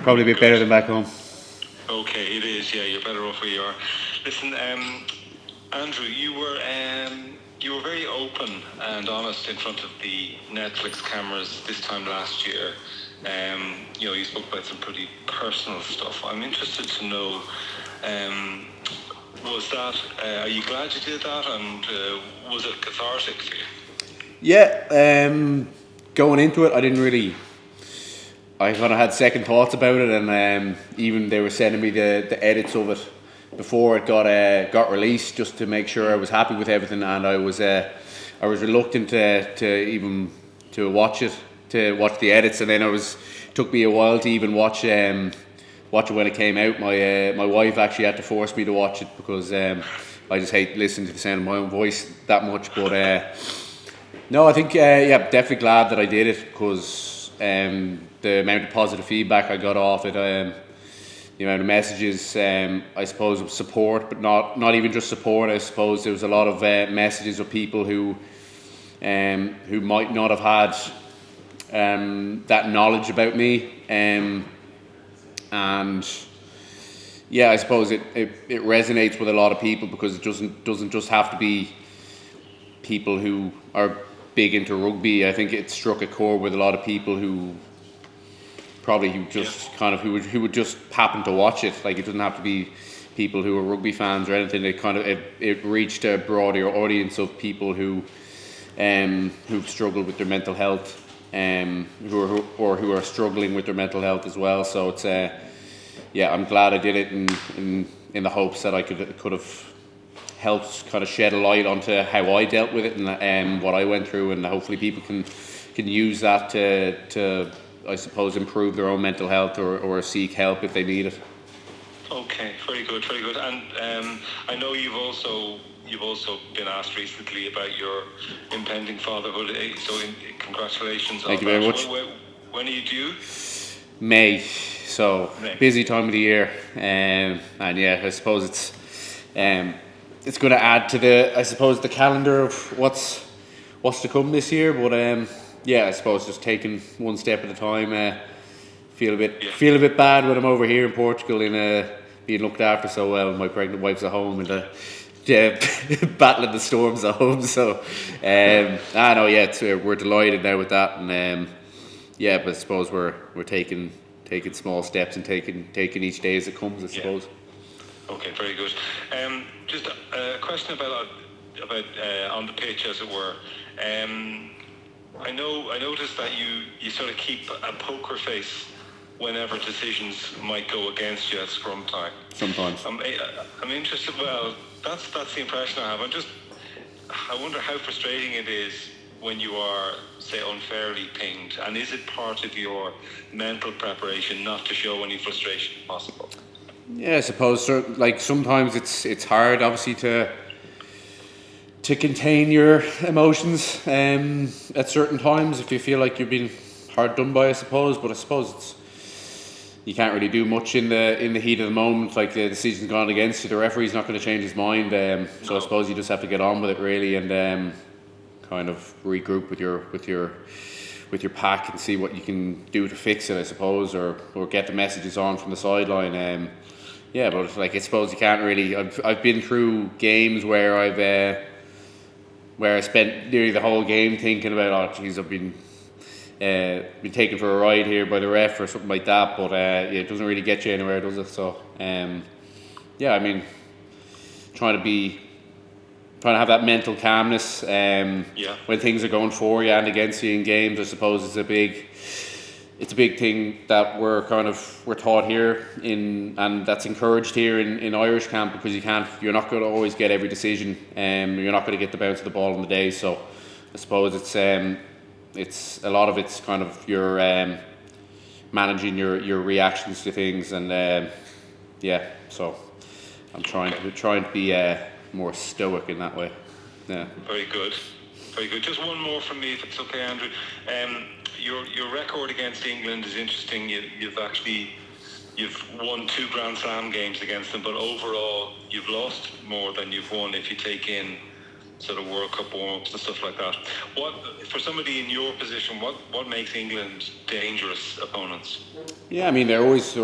Probably a bit better than back home. Okay, it is. Yeah, you're better off where you are. Listen, Andrew, you were very open and honest in front of the Netflix cameras this time last year. You spoke about some pretty personal stuff. I'm interested to know, are you glad you did that, and was it cathartic for you? Yeah, going into it, I kind of had second thoughts about it, and even they were sending me the edits of it before it got released, just to make sure I was happy with everything, and I was reluctant to watch the edits, and then took me a while to even watch it when it came out. My wife actually had to force me to watch it because I just hate listening to the sound of my own voice that much. But no, I think definitely glad that I did it, because the amount of positive feedback I got off it, the amount of messages, I suppose, of support, but not even just support. I suppose there was a lot of messages of people who might not have had that knowledge about me, and yeah, I suppose it resonates with a lot of people, because it doesn't just have to be people who are big into rugby. I think it struck a chord with a lot of people who would just happen to watch it. Like, it doesn't have to be people who are rugby fans or anything. It reached a broader audience of people who've struggled with their mental health, who are struggling with their mental health as well. So it's I'm glad I did it in the hopes that I could have helped kind of shed a light onto how I dealt with it and what I went through, and hopefully people can use that to I suppose improve their own mental health or seek help if they need it. Okay, very good. And I know you've also been asked recently about your impending fatherhood. So congratulations. Thank you very much. When are you due? May. So busy time of the year, and yeah, I suppose it's going to add to the calendar of what's to come this year. But I suppose just taking one step at a time. Feel a bit bad when I'm over here in Portugal and being looked after so well. My pregnant wife's at home and battling the storms at home. So we're delighted now with that, and but I suppose we're taking small steps and taking each day as it comes, I suppose. Okay, very good. Just a question about on the pitch, as it were. I noticed that you sort of keep a poker face whenever decisions might go against you at scrum time. Sometimes. I'm interested. Well, that's the impression I have. I wonder how frustrating it is when you are, say, unfairly pinged, and is it part of your mental preparation not to show any frustration possible? Yeah, I suppose so. Like, sometimes it's hard, obviously, to contain your emotions at certain times if you feel like you've been hard done by, I suppose. But I suppose you can't really do much in the heat of the moment. Like, the decision's gone against you, the referee's not going to change his mind. So I suppose you just have to get on with it, really, and kind of regroup with your pack and see what you can do to fix it, I suppose, or get the messages on from the sideline. But like, I suppose you can't really. I've been through games where I spent nearly the whole game thinking about, oh geez, I've been taken for a ride here by the ref or something like that. But it doesn't really get you anywhere, does it? So I mean, trying to have that mental calmness when things are going for you and against you in games, I suppose it's a big thing that we're taught here and that's encouraged here in Irish camp, because you're not going to always get every decision, you're not going to get the bounce of the ball in the day. So I suppose it's a lot of it's kind of your managing your reactions to things, and so I'm trying to be more stoic in that way. Yeah. Very good. Just one more from me, if it's okay, Andrew. Your record against England is interesting. You've won 2 Grand Slam games against them, but overall you've lost more than you've won if you take in sort of World Cup warm-ups and stuff like that. What, for somebody in your position, what makes England dangerous opponents? Yeah, I mean they're always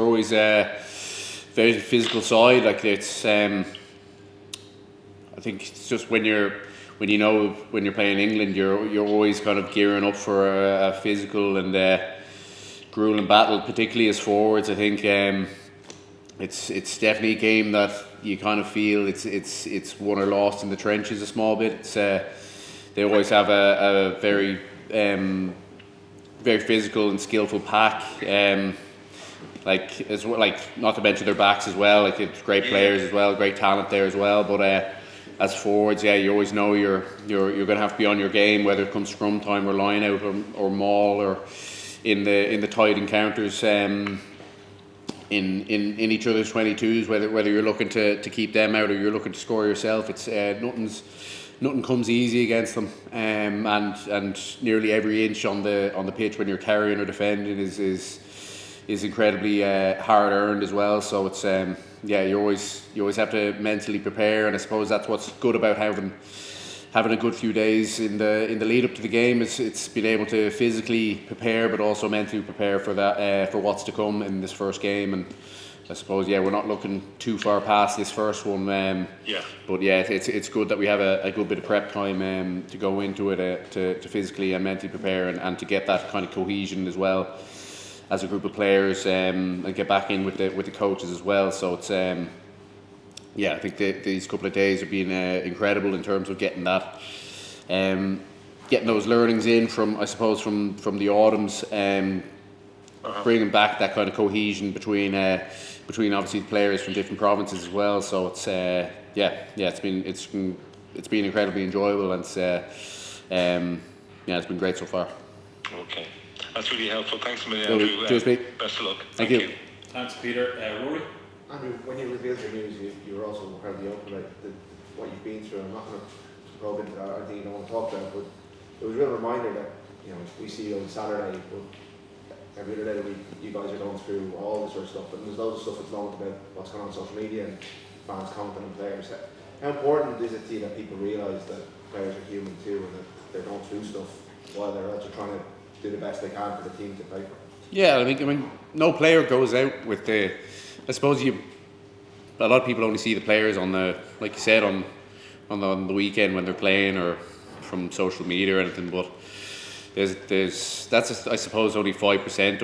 very physical side. Like it's I think it's just when you're playing England, you're always kind of gearing up for a physical and grueling battle, particularly as forwards. I think it's definitely a game that you kind of feel it's won or lost in the trenches a small bit. It's they always have a very very physical and skillful pack. Like as well, like not to mention their backs as well. Like it's great players as well, great talent there as well. But as forwards, you always know you're going to have to be on your game, whether it comes scrum time or line out or maul or in the tight encounters. In each other's 22s, whether you're looking to keep them out or you're looking to score yourself, it's nothing comes easy against them, and nearly every inch on the pitch when you're carrying or defending is incredibly hard earned as well. So it's you always have to mentally prepare, and I suppose that's what's good about having a good few days in the lead up to the game. It's been able to physically prepare, but also mentally prepare for that for what's to come in this first game. And I suppose we're not looking too far past this first one. But it's good that we have a good bit of prep time to go into it to physically and mentally prepare and to get that kind of cohesion as well as a group of players and get back in with the coaches as well. So it's I think these couple of days have been incredible in terms of getting that, getting those learnings in from the autumns, bringing back that kind of cohesion between obviously the players from different provinces as well. So it's it's been incredibly enjoyable, and it's been great so far. Okay, that's really helpful. Thanks a million, Andrew. Cheers, mate. Best of luck. Thank you. Thanks, Peter. Rory? Andrew, when you revealed your news, you were also incredibly open about what you've been through. I'm not going to probe into that, I think you don't want to talk about it, but it was a real reminder that we see you on Saturday, but every other day of the week you guys are going through all this sort of stuff, and there's loads of stuff at the moment about what's going on social media and fans commenting on players. How important is it to you that people realise that players are human too, and that they're going through stuff while they're also trying to do the best they can for the team to play for? Yeah, I mean, no player goes out with the. I suppose a lot of people only see the players on like you said, on the weekend when they're playing or from social media or anything. But that's I suppose only 5%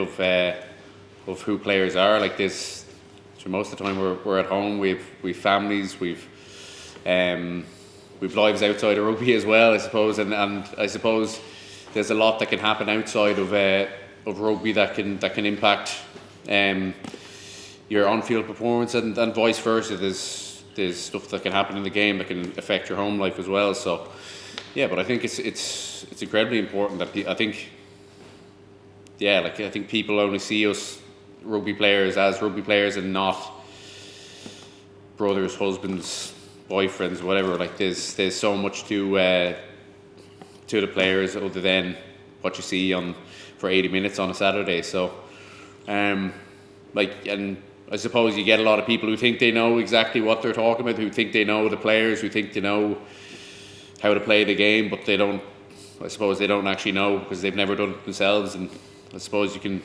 of who players are. Like this, so most of the time we're at home. We've families. We've lives outside of rugby as well, I suppose. And I suppose there's a lot that can happen outside of rugby that can impact your on-field performance and vice versa. There's stuff that can happen in the game that can affect your home life as well. So but I think it's incredibly important that I think people only see us rugby players as rugby players and not brothers, husbands, boyfriends, whatever. Like there's so much to the players other than what you see for 80 minutes on a Saturday. So and I suppose you get a lot of people who think they know exactly what they're talking about, who think they know the players, who think they know how to play the game, but they don't. I suppose they don't actually know because they've never done it themselves. And I suppose you can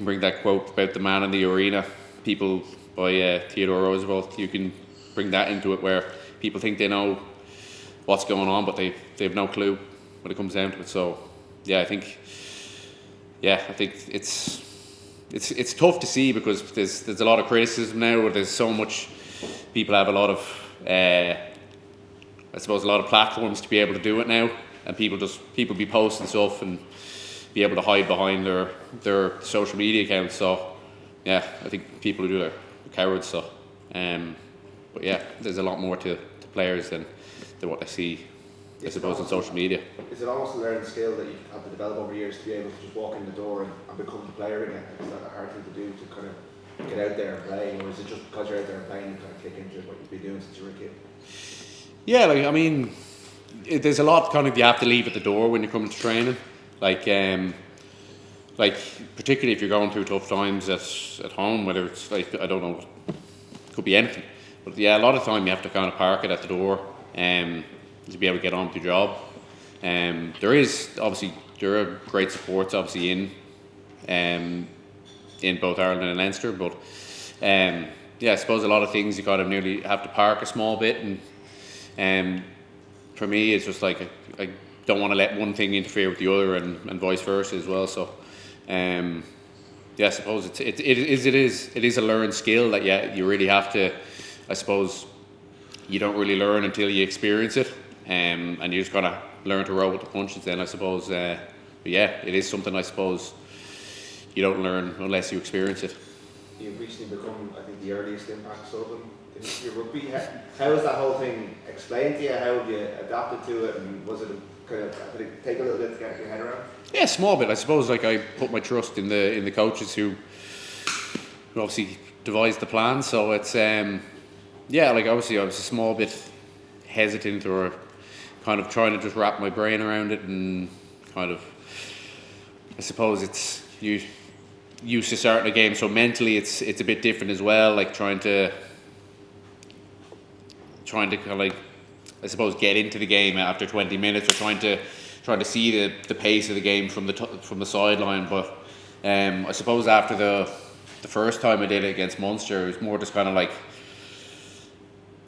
bring that quote about the man in the arena, people by Theodore Roosevelt. You can bring that into it where people think they know what's going on, but they've no clue when it comes down to it. So I think it's tough to see because there's a lot of criticism now. Where there's so much, people have a lot of I suppose a lot of platforms to be able to do it now, and people be posting stuff and be able to hide behind their social media accounts. So I think people who do that are cowards. So but there's a lot more to players than what I see, I suppose, on social media. Is it almost a learning skill that you have to develop over years to be able to just walk in the door and become the player again? Is that a hard thing to do, to kind of get out there and play, or is it just because you're out there and playing you kind of kick into what you've been doing since you were a kid? Yeah, like I mean, there's a lot kind of you have to leave at the door when you come to training. Like particularly if you're going through tough times at home, whether it's like, I don't know, it could be anything. But a lot of time you have to kind of park it at the door. to be able to get on with your job. There are great supports obviously in both Ireland and Leinster, but I suppose a lot of things you kind of nearly have to park a small bit, and for me it's just like I don't want to let one thing interfere with the other, and vice versa as well. So I suppose it is a learned skill that you really have to, I suppose you don't really learn until you experience it, and you just gotta learn to roll with the punches then, I suppose. It is something I suppose you don't learn unless you experience it. You've recently become, I think, the earliest impact sub in history of rugby. How was that whole thing explained to you? How have you adapted to it, and was it did it take a little bit to get your head around? Yeah, a small bit. I suppose like I put my trust in the coaches who obviously devised the plan. So it's obviously I was a small bit hesitant, or kind of trying to just wrap my brain around it, and kind of, I suppose it's you used to starting a game, so mentally it's a bit different as well. Like trying to kind of like, I suppose, get into the game after 20 minutes, or trying to see the pace of the game from the sideline. But I suppose after the first time I did it against Munster, it was more just kind of like,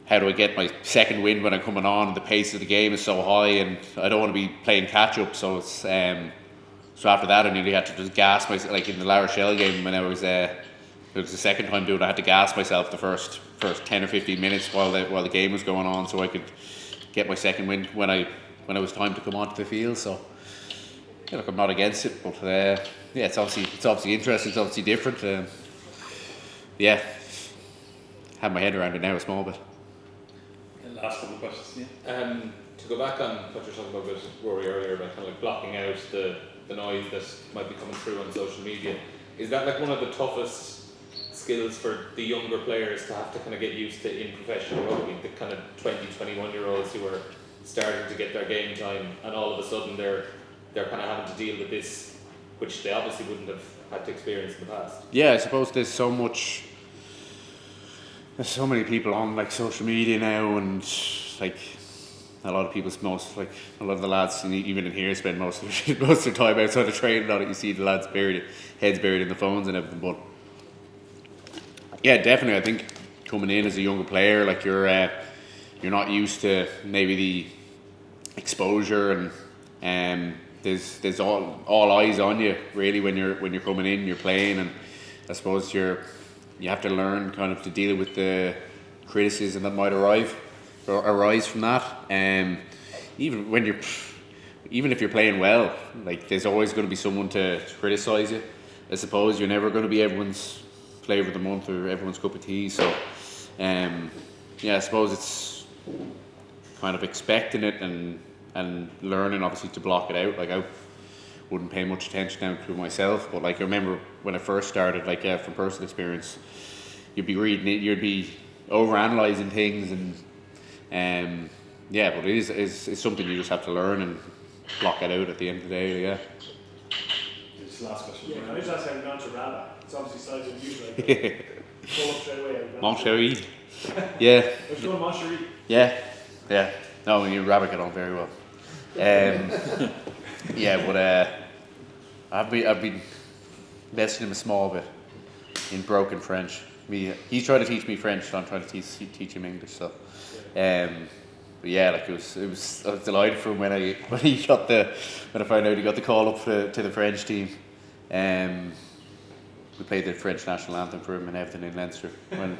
how do I get my second wind when I'm coming on? The pace of the game is so high, and I don't want to be playing catch up. So it's so after that, I nearly had to just gas myself. Like in the La Rochelle game, when it was the second time doing it, I had to gas myself the first 10 or 15 minutes while the game was going on, so I could get my second wind when it was time to come onto the field. So look, I'm not against it, but it's obviously interesting. It's obviously different. Have my head around it now a small bit. And last couple of questions. To go back on what you're talking about with Rory earlier, about kind of like blocking out the noise that might be coming through on social media, is that like one of the toughest skills for the younger players to have to kind of get used to in professional rugby, the kind of 20, 21 year olds who are starting to get their game time, and all of a sudden they're kind of having to deal with this, which they obviously wouldn't have had to experience in the past? Yeah, I suppose there's so many people on like social media now, and like a lot of a lot of the lads, even in here, spend most of their time outside of training on it. You see the lads heads buried in the phones and everything. But yeah, definitely, I think coming in as a younger player, like you're not used to maybe the exposure, and there's all eyes on you really when you're coming in, you're playing, and I suppose you have to learn kind of to deal with the criticism that might arise from that. Even if you're playing well, like there's always going to be someone to criticise you. I suppose you're never going to be everyone's flavour of the month or everyone's cup of tea. So I suppose it's kind of expecting it and learning obviously to block it out. Like I wouldn't pay much attention now to myself, but like I remember when I first started, like from personal experience, you'd be reading it, you'd be over-analysing things, and but it is something you just have to learn and block it out at the end of the day. Yeah. This last question. Yeah, can I just ask how you got to Rabat? It's obviously slightly unusual. Pull up straight away. Montreal. Yeah. Let's go to Montreal. Yeah. No, you Rabbit get on very well. But I've been messing him a small bit in broken French. He's trying to teach me French, so I'm trying to teach him English. So, like I was delighted for him when I found out he got the call up to the French team. We played the French national anthem for him and everything in Leinster a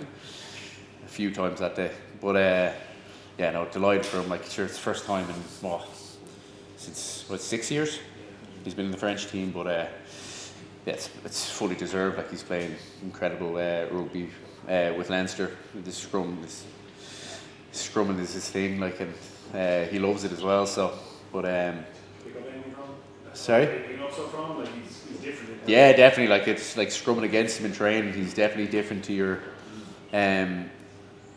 few times that day. But delighted for him. Like sure, it's the first time in since 6 years he's been in the French team. But it's fully deserved. Like he's playing incredible rugby with Leinster. The scrumming is his thing. Like, and he loves it as well. So, but Pick up anything from? Sorry. Picking up so from? Like he's different. Yeah, definitely. Like it's like scrumming against him in training. He's definitely different to your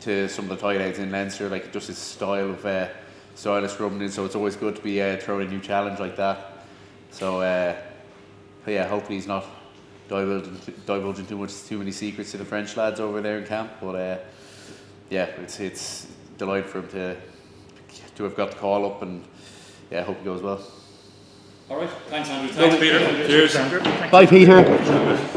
to some of the tight ends in Leinster. Like just his style of scrumming. So it's always good to be throwing a new challenge like that. So hopefully he's not divulging too many secrets to the French lads over there in camp. But it's delighted for him to to have got the call up, and yeah, I hope it goes well. All right. Thanks, Andrew. Thanks, Peter. Cheers, Andrew. Bye, Peter.